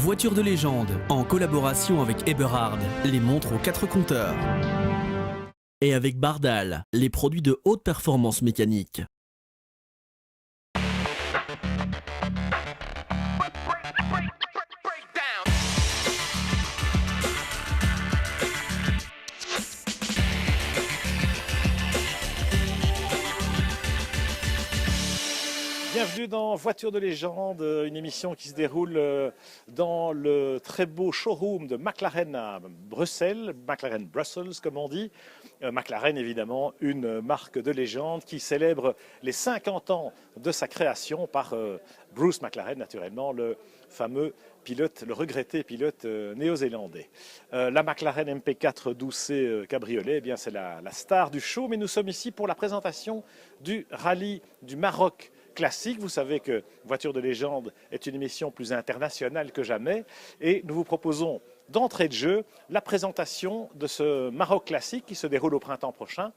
Voiture de légende, en collaboration avec Eberhard, les montres aux 4 compteurs. Et avec Bardal, les produits de haute performance mécanique. Bienvenue dans Voiture de légende, une émission qui se déroule dans le très beau showroom de McLaren à Bruxelles, McLaren Brussels comme on dit. McLaren évidemment, une marque de légende qui célèbre les 50 ans de sa création par Bruce McLaren naturellement, le fameux pilote, le regretté pilote néo-zélandais. La McLaren MP4 12C Cabriolet, eh bien c'est la star du show, mais nous sommes ici pour la présentation du rallye du Maroc classique. Vous savez que Voiture de légende est une émission plus internationale que jamais et nous vous proposons d'entrée de jeu la présentation de ce Maroc classique qui se déroule au printemps prochain.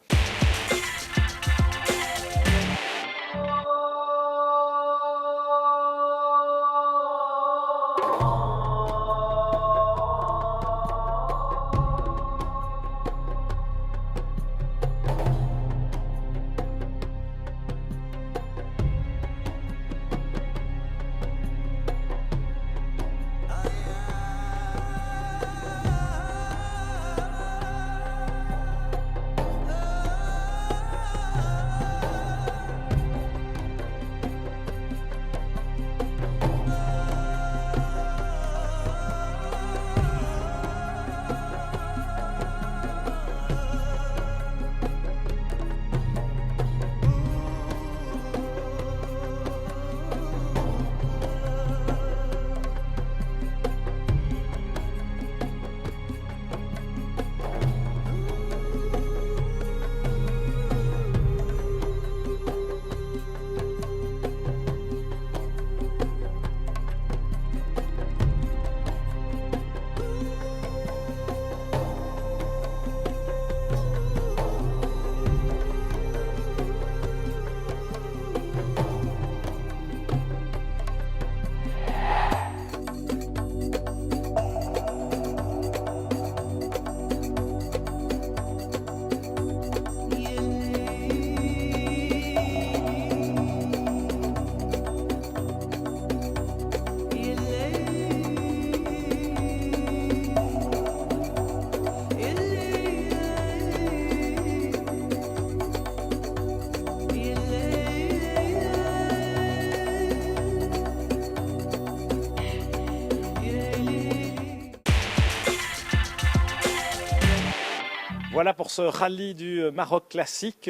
Voilà pour ce rallye du Maroc classique.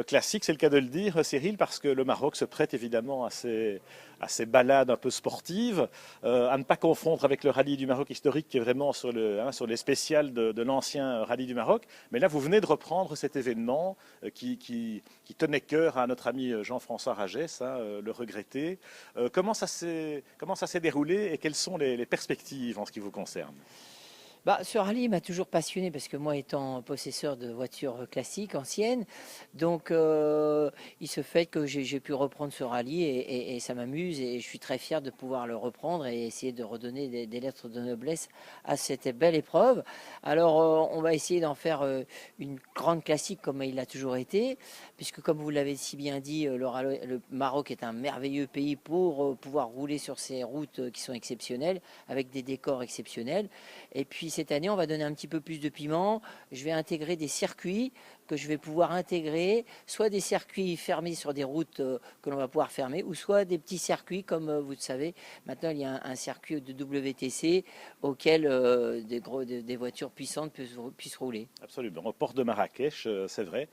Classique, c'est le cas de le dire, Cyril, parce que le Maroc se prête évidemment à ces balades un peu sportives, à ne pas confondre avec le rallye du Maroc historique qui est vraiment sur les spéciales de l'ancien rallye du Maroc. Mais là, vous venez de reprendre cet événement qui tenait cœur à notre ami Jean-François Ragès, le regretté. Comment ça s'est déroulé et quelles sont les perspectives en ce qui vous concerne ? Ce rallye m'a toujours passionné parce que moi étant possesseur de voitures classiques anciennes, donc il se fait que j'ai pu reprendre ce rallye et ça m'amuse et je suis très fier de pouvoir le reprendre et essayer de redonner des lettres de noblesse à cette belle épreuve. Alors on va essayer d'en faire une grande classique comme il a toujours été, puisque comme vous l'avez si bien dit, le Maroc est un merveilleux pays pour pouvoir rouler sur ces routes qui sont exceptionnelles, avec des décors exceptionnels. Et puis cette année, on va donner un petit peu plus de piment. Je vais intégrer des circuits que je vais pouvoir intégrer, soit des circuits fermés sur des routes que l'on va pouvoir fermer, ou soit des petits circuits, comme vous le savez. Maintenant, il y a un circuit de WTC auquel des voitures puissantes puissent rouler. Absolument, au port de Marrakech, c'est vrai.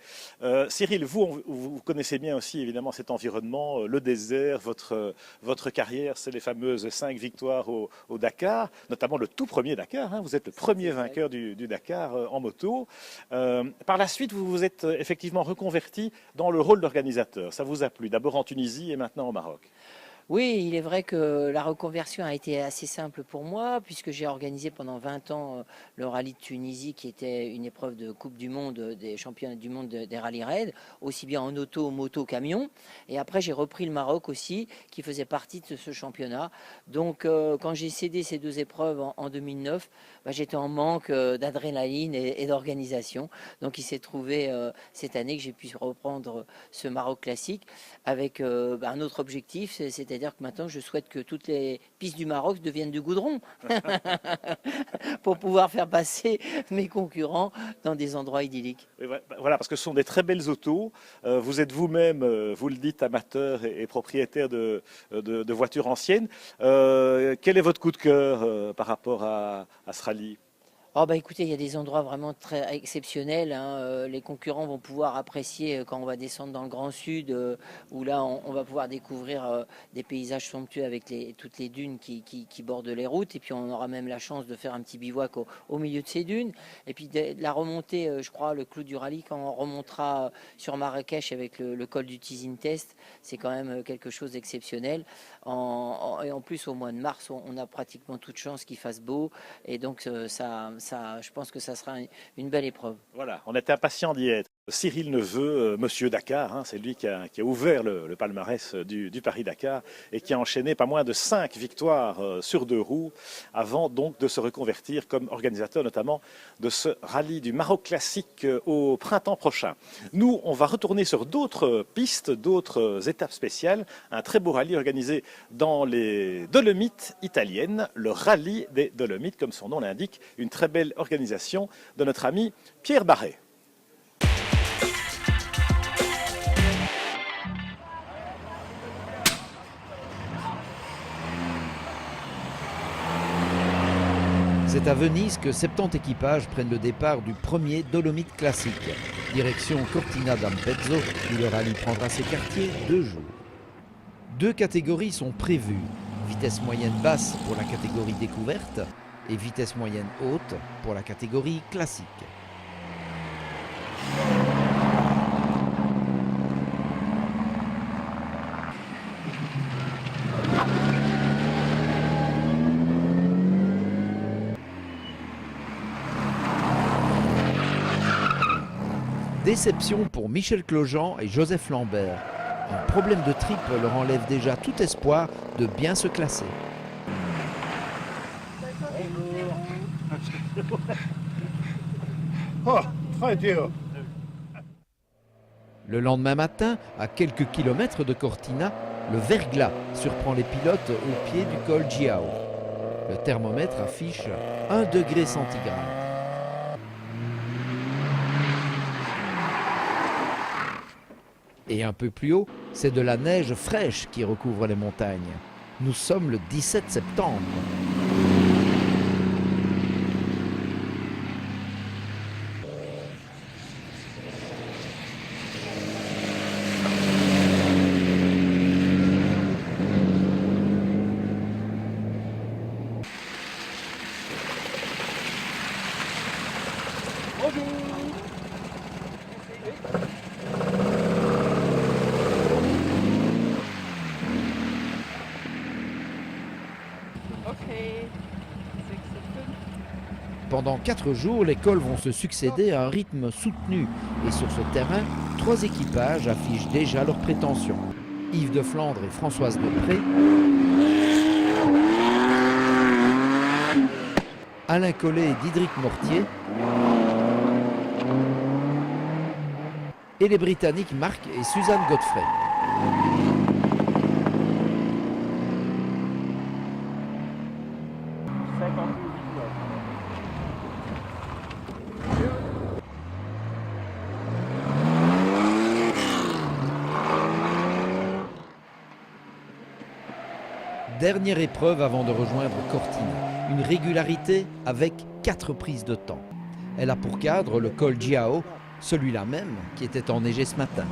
Cyril, vous connaissez bien aussi évidemment cet environnement, le désert, votre carrière, c'est les fameuses 5 victoires au Dakar, notamment le tout premier Dakar. Vous êtes le premier vainqueur du Dakar en moto. Par la suite, vous vous êtes effectivement reconverti dans le rôle d'organisateur. Ça vous a plu, d'abord en Tunisie et maintenant au Maroc? Oui, il est vrai que la reconversion a été assez simple pour moi, puisque j'ai organisé pendant 20 ans le rallye de Tunisie, qui était une épreuve de Coupe du Monde, des championnats du monde des rallyes raids, aussi bien en auto, moto, camion. Et après, j'ai repris le Maroc aussi, qui faisait partie de ce championnat. Donc, quand j'ai cédé ces deux épreuves en 2009, bah, j'étais en manque d'adrénaline et d'organisation. Donc, il s'est trouvé cette année que j'ai pu reprendre ce Maroc classique avec un autre objectif, c'est-à-dire que maintenant je souhaite que toutes les pistes du Maroc deviennent du goudron pour pouvoir faire passer mes concurrents dans des endroits idylliques. Et voilà, parce que ce sont des très belles autos. Vous êtes vous-même, vous le dites, amateur et propriétaire de voitures anciennes. Quel est votre coup de cœur par rapport à ce rallye? Oh bah écoutez, il y a des endroits vraiment très exceptionnels, hein. Les concurrents vont pouvoir apprécier quand on va descendre dans le Grand Sud, où là on va pouvoir découvrir des paysages somptueux avec toutes les dunes qui bordent les routes. Et puis on aura même la chance de faire un petit bivouac au milieu de ces dunes. Et puis de la remontée, je crois, le clou du rallye, quand on remontera sur Marrakech avec le col du Tizine Test, c'est quand même quelque chose d'exceptionnel. Et en plus, au mois de mars, on a pratiquement toute chance qu'il fasse beau. Et donc je pense que ça sera une belle épreuve. Voilà, on était impatient d'y être. Cyril Neveu, Monsieur Dakar, hein, c'est lui qui a ouvert le palmarès du Paris-Dakar et qui a enchaîné pas moins de 5 victoires sur 2 roues avant donc de se reconvertir comme organisateur notamment de ce rallye du Maroc classique au printemps prochain. Nous, on va retourner sur d'autres pistes, d'autres étapes spéciales. Un très beau rallye organisé dans les Dolomites italiennes, le rallye des Dolomites, comme son nom l'indique, une très belle organisation de notre ami Pierre Barret. C'est à Venise que 70 équipages prennent le départ du premier Dolomite classique. Direction Cortina d'Ampezzo, où le rallye prendra ses quartiers 2 jours. 2 catégories sont prévues, vitesse moyenne basse pour la catégorie découverte et vitesse moyenne haute pour la catégorie classique. Déception pour Michel Clojean et Joseph Lambert. Un problème de trip leur enlève déjà tout espoir de bien se classer. Oh, très dur. Le lendemain matin, à quelques kilomètres de Cortina, le verglas surprend les pilotes au pied du col Giao. Le thermomètre affiche 1 degré centigrade. Et un peu plus haut, c'est de la neige fraîche qui recouvre les montagnes. Nous sommes le 17 septembre. Pendant 4 jours, les cols vont se succéder à un rythme soutenu. Et sur ce terrain, 3 équipages affichent déjà leurs prétentions. Yves de Flandre et Françoise Depré, Alain Collet et Diedrich Mortier, et les Britanniques Mark et Suzanne Godfrey. Dernière épreuve avant de rejoindre Cortina, une régularité avec 4 prises de temps. Elle a pour cadre le col Giao, celui-là même qui était enneigé ce matin.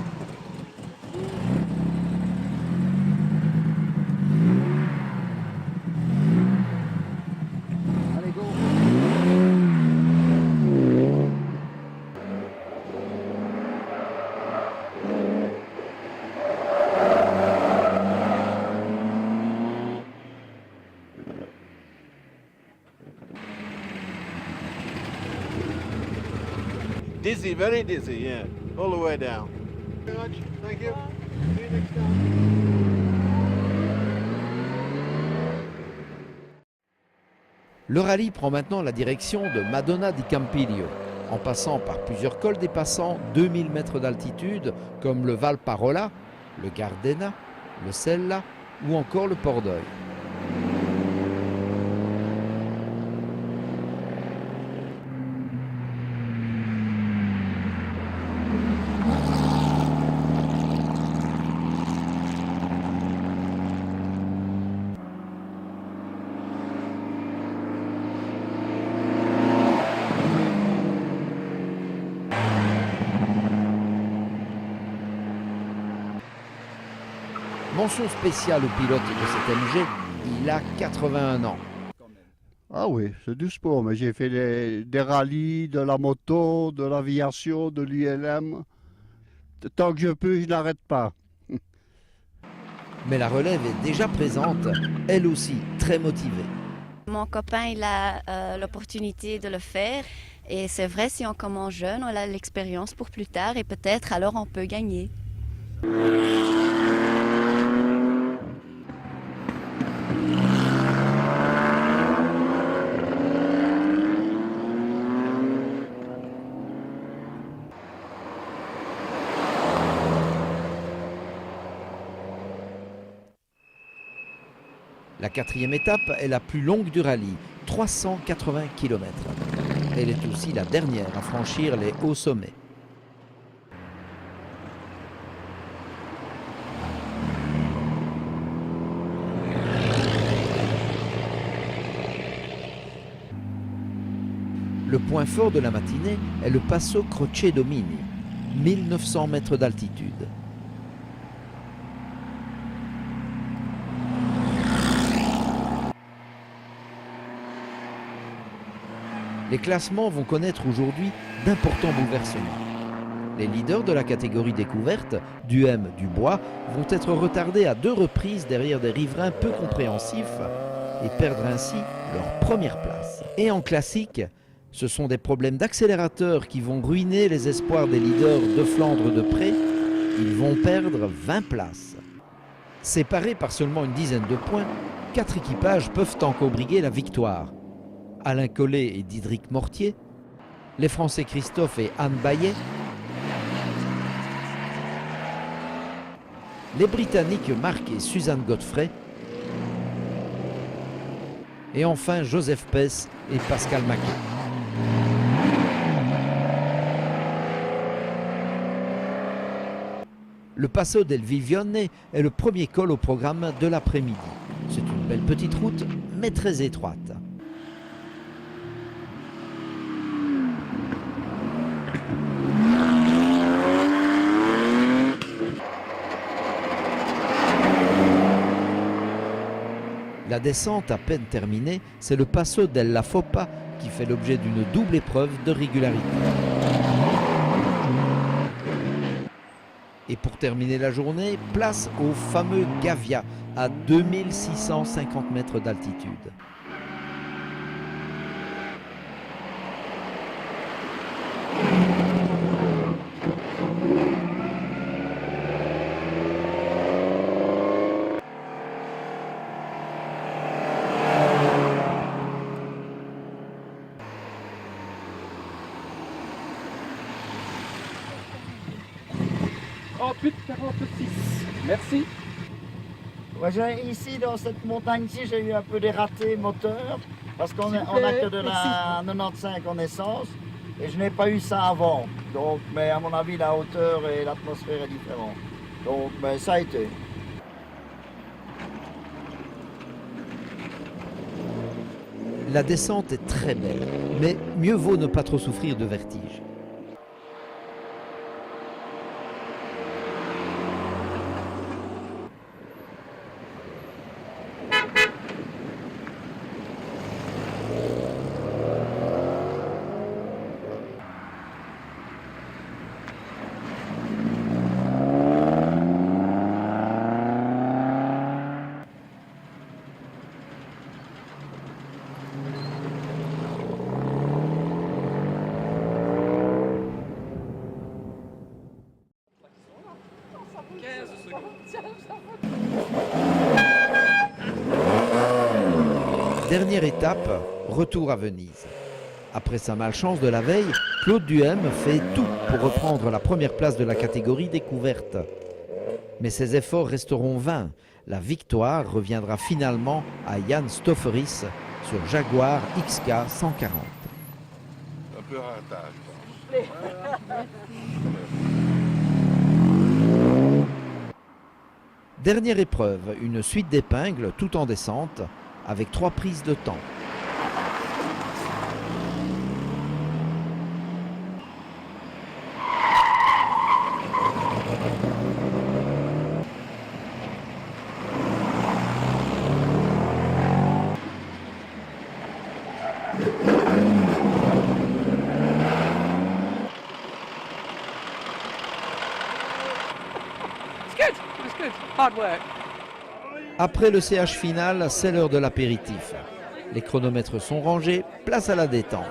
dizzy, very dizzy, yeah, all the way down. Very much. Thank you. See you next time. Le rallye prend maintenant la direction de Madonna di Campiglio, en passant par plusieurs cols dépassant 2000 mètres d'altitude, comme le Val Parola, le Gardena, le Sella ou encore le Port d'Oeil. Mention spéciale au pilote de cet MG, il a 81 ans. Ah oui, c'est du sport, mais j'ai fait des rallyes, de la moto, de l'aviation, de l'ULM. Tant que je peux, je n'arrête pas. Mais la relève est déjà présente, elle aussi très motivée. Mon copain, il a l'opportunité de le faire. Et c'est vrai, si on commence jeune, on a l'expérience pour plus tard et peut-être alors on peut gagner. La quatrième étape est la plus longue du rallye, 380 km. Elle est aussi la dernière à franchir les hauts sommets. Le point fort de la matinée est le Passo Croce Domini, 1900 mètres d'altitude. Les classements vont connaître aujourd'hui d'importants bouleversements. Les leaders de la catégorie découverte, Duhem, Dubois, vont être retardés à 2 reprises derrière des riverains peu compréhensifs et perdre ainsi leur première place. Et en classique, ce sont des problèmes d'accélérateur qui vont ruiner les espoirs des leaders de Flandre de près. Ils vont perdre 20 places. Séparés par seulement une dizaine de points, 4 équipages peuvent encore briguer la victoire. Alain Collet et Diedrich Mortier, les Français Christophe et Anne Baillet, les Britanniques Marc et Suzanne Godfrey, et enfin Joseph Pes et Pascal Maquet. Le Passo del Vivione est le premier col au programme de l'après-midi. C'est une belle petite route, mais très étroite. La descente à peine terminée, c'est le Passo della Foppa qui fait l'objet d'une double épreuve de régularité. Et pour terminer la journée, place au fameux Gavia à 2650 mètres d'altitude. Merci. Ouais, ici, dans cette montagne-ci, j'ai eu un peu des ratés moteurs parce qu'on n'a que de la 95 en essence et je n'ai pas eu ça avant. Donc, mais à mon avis, la hauteur et l'atmosphère est différente. Donc, mais ça a été. La descente est très belle, mais mieux vaut ne pas trop souffrir de vertige. Dernière étape, retour à Venise. Après sa malchance de la veille, Claude Duhem fait tout pour reprendre la première place de la catégorie découverte. Mais ses efforts resteront vains. La victoire reviendra finalement à Jan Stofferis sur Jaguar XK 140. Un peu ratage, je pense. Dernière épreuve, une suite d'épingles tout en descente avec 3 prises de temps. Après le CH final, c'est l'heure de l'apéritif. Les chronomètres sont rangés, place à la détente.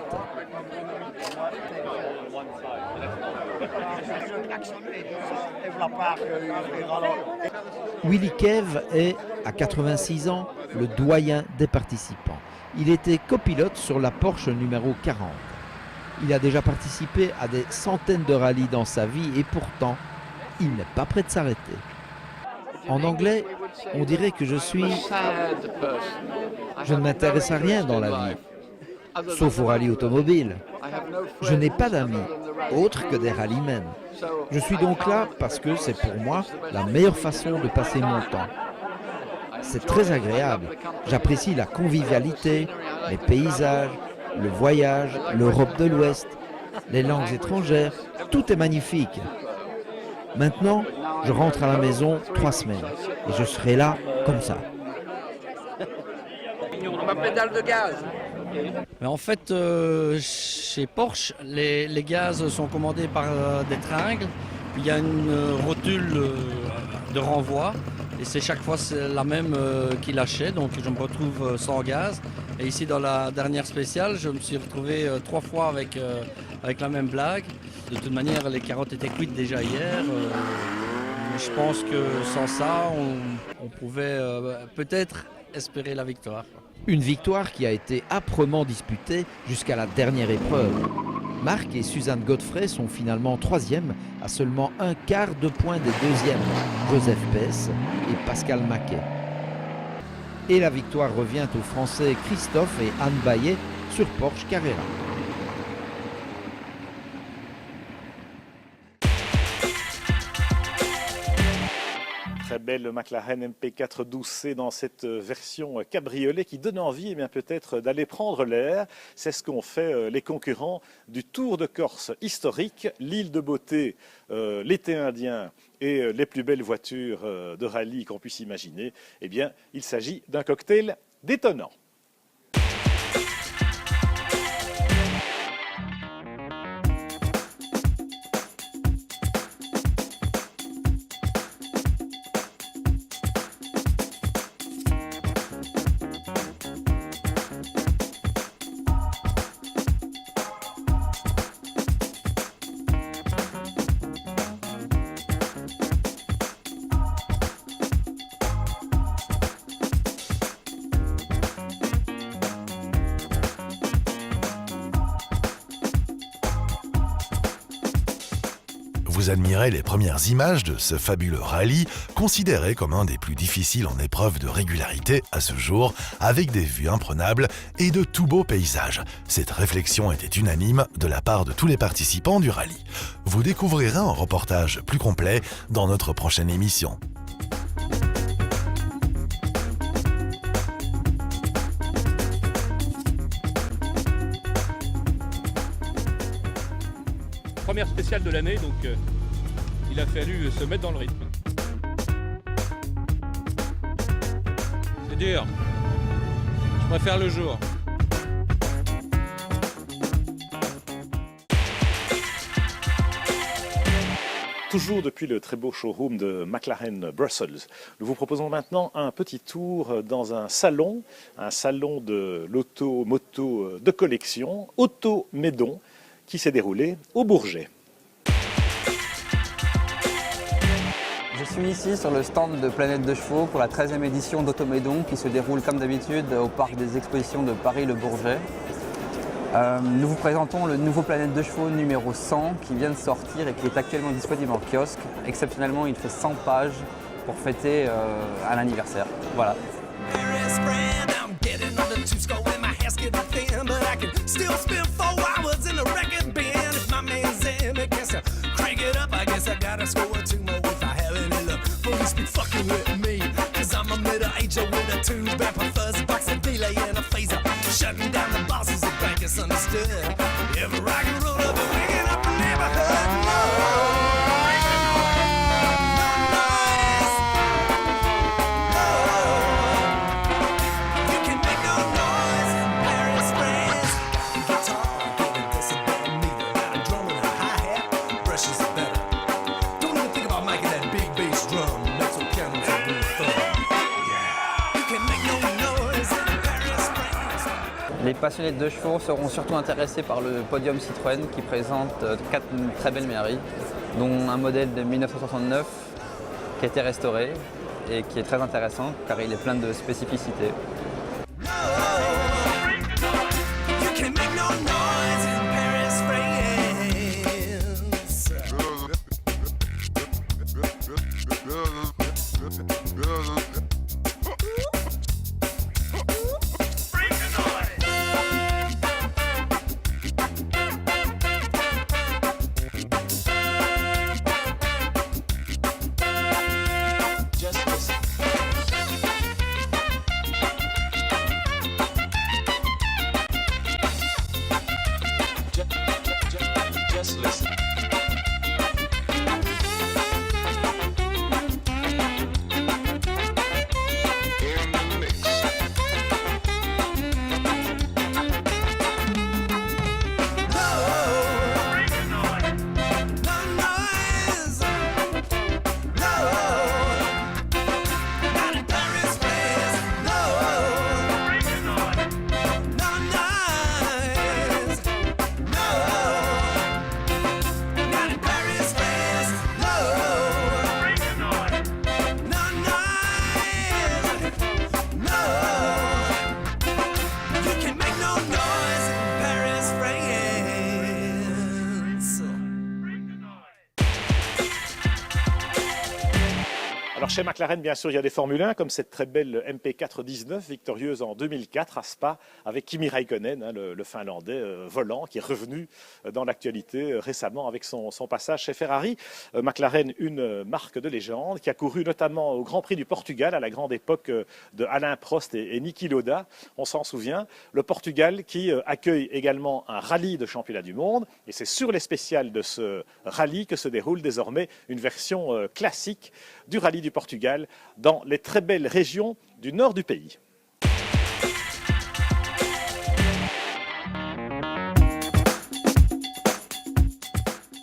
Willy Kev est, à 86 ans, le doyen des participants. Il était copilote sur la Porsche numéro 40. Il a déjà participé à des centaines de rallyes dans sa vie et pourtant, il n'est pas prêt de s'arrêter. En anglais, on dirait que je ne m'intéresse à rien dans la vie, sauf aux rallyes automobiles. Je n'ai pas d'amis, autres que des rallymen. Je suis donc là parce que c'est pour moi la meilleure façon de passer mon temps. C'est très agréable. J'apprécie la convivialité, les paysages, le voyage, l'Europe de l'Ouest, les langues étrangères. Tout est magnifique. Maintenant, je rentre à la maison 3 semaines et je serai là comme ça. Ma pédale de gaz. Mais en fait, chez Porsche, les gaz sont commandés par des tringles. Puis il y a une rotule de renvoi. Et c'est chaque fois la même qui lâchait. Donc je me retrouve sans gaz. Et ici, dans la dernière spéciale, je me suis retrouvé 3 fois avec la même blague. De toute manière, les carottes étaient cuites déjà hier. Je pense que sans ça, on pouvait peut-être espérer la victoire. Une victoire qui a été âprement disputée jusqu'à la dernière épreuve. Marc et Suzanne Godfrey sont finalement 3e à seulement un quart de point des 2e, Joseph Pes et Pascal Maquet. Et la victoire revient aux Français Christophe et Anne Baillet sur Porsche Carrera. Très belle McLaren MP4 12C dans cette version cabriolet qui donne envie peut-être d'aller prendre l'air. C'est ce qu'ont fait les concurrents du Tour de Corse historique, l'île de beauté, l'été indien et les plus belles voitures de rallye qu'on puisse imaginer. Eh bien, il s'agit d'un cocktail détonnant. Vous admirez les premières images de ce fabuleux rallye, considéré comme un des plus difficiles en épreuve de régularité à ce jour, avec des vues imprenables et de tout beaux paysages. Cette réflexion était unanime de la part de tous les participants du rallye. Vous découvrirez un reportage plus complet dans notre prochaine émission. Première spéciale de l'année, donc il a fallu se mettre dans le rythme. C'est dur. Je préfère le jour. Toujours depuis le très beau showroom de McLaren Brussels, nous vous proposons maintenant un petit tour dans un salon de l'auto-moto de collection, Automédon, qui s'est déroulé au Bourget. Je suis ici sur le stand de Planète de Chevaux pour la 13e édition d'Automédon qui se déroule comme d'habitude au parc des expositions de Paris-Le Bourget. Nous vous présentons le nouveau Planète de Chevaux numéro 100 qui vient de sortir et qui est actuellement disponible en kiosque. Exceptionnellement, il fait 100 pages pour fêter un anniversaire. Voilà. Les passionnés de chevaux seront surtout intéressés par le podium Citroën qui présente 4 très belles méharies, dont un modèle de 1969 qui a été restauré et qui est très intéressant car il est plein de spécificités. Alors chez McLaren, bien sûr, il y a des Formule 1, comme cette très belle MP419, victorieuse en 2004 à Spa, avec Kimi Räikkönen, le Finlandais volant, qui est revenu dans l'actualité récemment avec son passage chez Ferrari. McLaren, une marque de légende, qui a couru notamment au Grand Prix du Portugal, à la grande époque de Alain Prost et Niki Lauda, on s'en souvient. Le Portugal qui accueille également un rallye de championnat du monde, et c'est sur les spéciales de ce rallye que se déroule désormais une version classique du rallye du Portugal dans les très belles régions du nord du pays.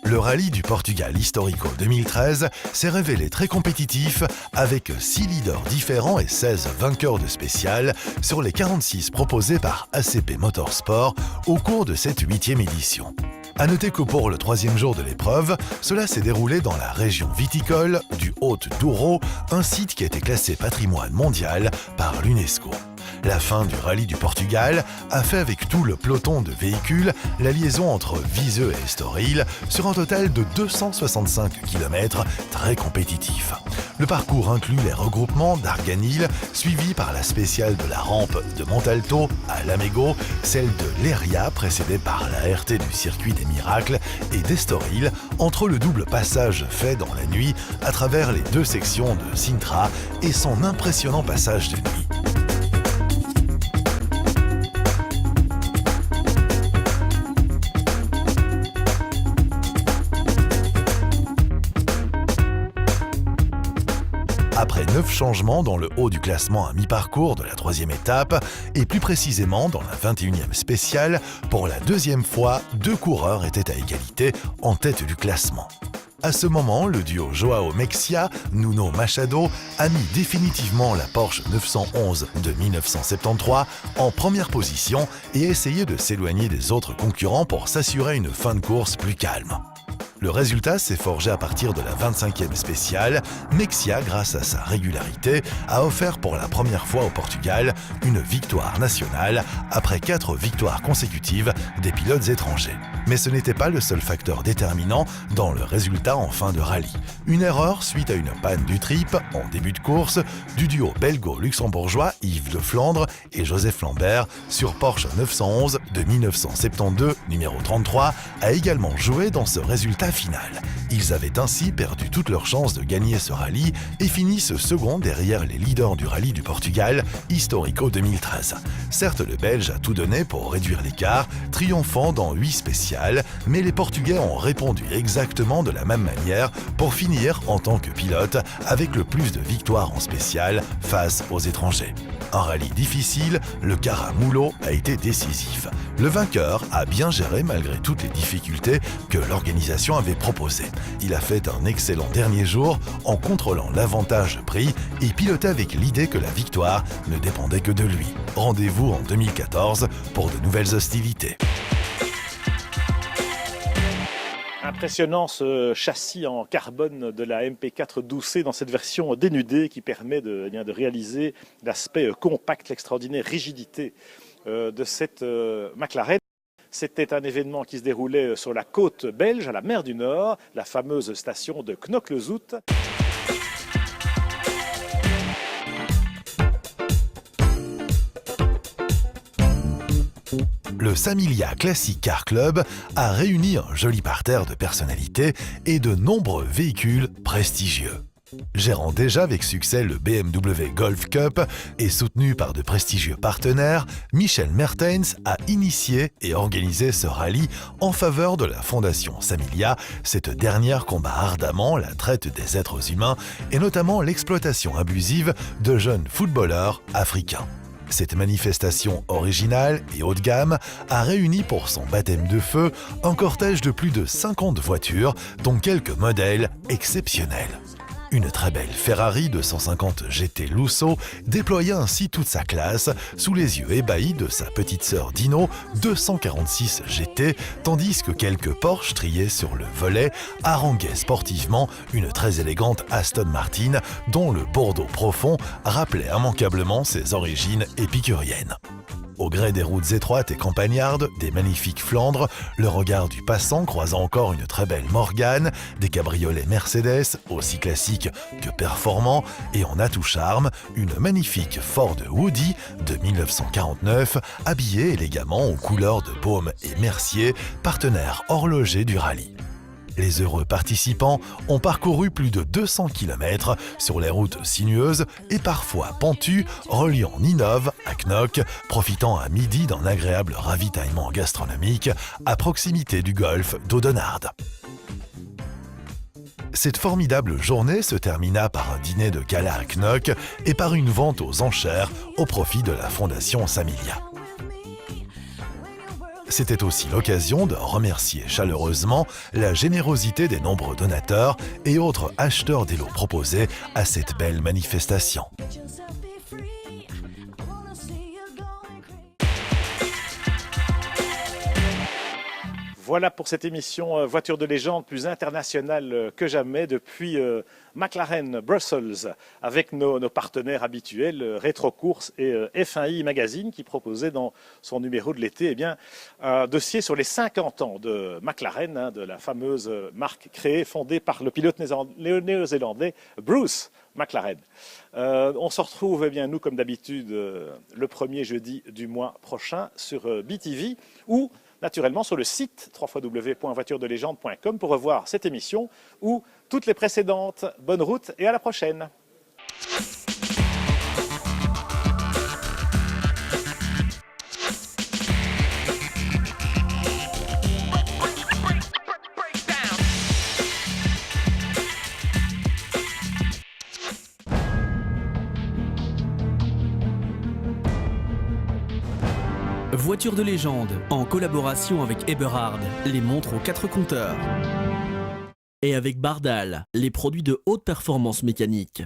Le rallye du Portugal Historico 2013 s'est révélé très compétitif avec 6 leaders différents et 16 vainqueurs de spécial sur les 46 proposés par ACP Motorsport au cours de cette 8e édition. A noter que pour le 3e jour de l'épreuve, cela s'est déroulé dans la région viticole du Haute-Douro, un site qui a été classé patrimoine mondial par l'UNESCO. La fin du rallye du Portugal a fait avec tout le peloton de véhicules la liaison entre Viseu et Estoril sur un total de 265 km très compétitif. Le parcours inclut les regroupements d'Arganil, suivis par la spéciale de la rampe de Montalto à Lamego, celle de Leiria précédée par la RT du circuit des Miracles et d'Estoril, entre le double passage fait dans la nuit à travers les 2 sections de Sintra et son impressionnant passage de nuit. Après 9 changements dans le haut du classement à mi-parcours de la 3e étape, et plus précisément dans la 21e spéciale, pour la 2e fois, 2 coureurs étaient à égalité en tête du classement. À ce moment, le duo Joao Mexia-Nuno Machado a mis définitivement la Porsche 911 de 1973 en première position et essayé de s'éloigner des autres concurrents pour s'assurer une fin de course plus calme. Le résultat s'est forgé à partir de la 25e spéciale. Mexia, grâce à sa régularité, a offert pour la première fois au Portugal une victoire nationale après 4 victoires consécutives des pilotes étrangers. Mais ce n'était pas le seul facteur déterminant dans le résultat en fin de rallye. Une erreur suite à une panne du trip en début de course du duo belgo-luxembourgeois Yves de Flandre et Joseph Lambert sur Porsche 911 de 1972, numéro 33, a également joué dans ce résultat final. Ils avaient ainsi perdu toutes leurs chances de gagner ce rallye et finissent second derrière les leaders du rallye du Portugal, Historico 2013. Certes, le Belge a tout donné pour réduire l'écart, triomphant dans 8 spéciales, mais les Portugais ont répondu exactement de la même manière pour finir en tant que pilote avec le plus de victoires en spéciale face aux étrangers. Un rallye difficile, le Caramulo a été décisif. Le vainqueur a bien géré malgré toutes les difficultés que l'organisation avait proposées. Il a fait un excellent dernier jour en contrôlant l'avantage pris et piloté avec l'idée que la victoire ne dépendait que de lui. Rendez-vous en 2014 pour de nouvelles hostilités. Impressionnant ce châssis en carbone de la MP4 12C dans cette version dénudée qui permet de réaliser l'aspect compact, l'extraordinaire rigidité de cette McLaren. C'était un événement qui se déroulait sur la côte belge, à la mer du Nord, la fameuse station de Knokke-le-Zoet. Le Samilia Classic Car Club a réuni un joli parterre de personnalités et de nombreux véhicules prestigieux. Gérant déjà avec succès le BMW Golf Cup et soutenu par de prestigieux partenaires, Michel Mertens a initié et organisé ce rallye en faveur de la fondation Samilia. Cette dernière combat ardemment la traite des êtres humains et notamment l'exploitation abusive de jeunes footballeurs africains. Cette manifestation originale et haut de gamme a réuni pour son baptême de feu un cortège de plus de 50 voitures, dont quelques modèles exceptionnels. Une très belle Ferrari 250 GT Lusso déployait ainsi toute sa classe sous les yeux ébahis de sa petite sœur Dino 246 GT, tandis que quelques Porsche triés sur le volet haranguaient sportivement une très élégante Aston Martin dont le bordeaux profond rappelait immanquablement ses origines épicuriennes. Au gré des routes étroites et campagnardes, des magnifiques Flandres, le regard du passant croisant encore une très belle Morgane, des cabriolets Mercedes, aussi classiques que performants, et en atout charme, une magnifique Ford Woody de 1949, habillée élégamment aux couleurs de Baume et Mercier, partenaires horlogers du rallye. Les heureux participants ont parcouru plus de 200 km sur les routes sinueuses et parfois pentues reliant Ninove à Knokke, profitant à midi d'un agréable ravitaillement gastronomique à proximité du golfe d'Audenarde. Cette formidable journée se termina par un dîner de gala à Knokke et par une vente aux enchères au profit de la fondation Samilia. C'était aussi l'occasion de remercier chaleureusement la générosité des nombreux donateurs et autres acheteurs des lots proposés à cette belle manifestation. Voilà pour cette émission Voiture de légende plus internationale que jamais depuis McLaren Brussels avec nos partenaires habituels Rétro Course et F1i Magazine qui proposait dans son numéro de l'été un dossier sur les 50 ans de McLaren, de la fameuse marque créée, fondée par le pilote néo-zélandais Bruce McLaren. On se retrouve, nous comme d'habitude, le premier jeudi du mois prochain sur BTV ou naturellement sur le site www.voituredelegende.com pour revoir cette émission ou toutes les précédentes. Bonne route et à la prochaine. Voiture de légende, en collaboration avec Eberhard, les montres aux 4 compteurs. Et avec Bardal, les produits de haute performance mécanique.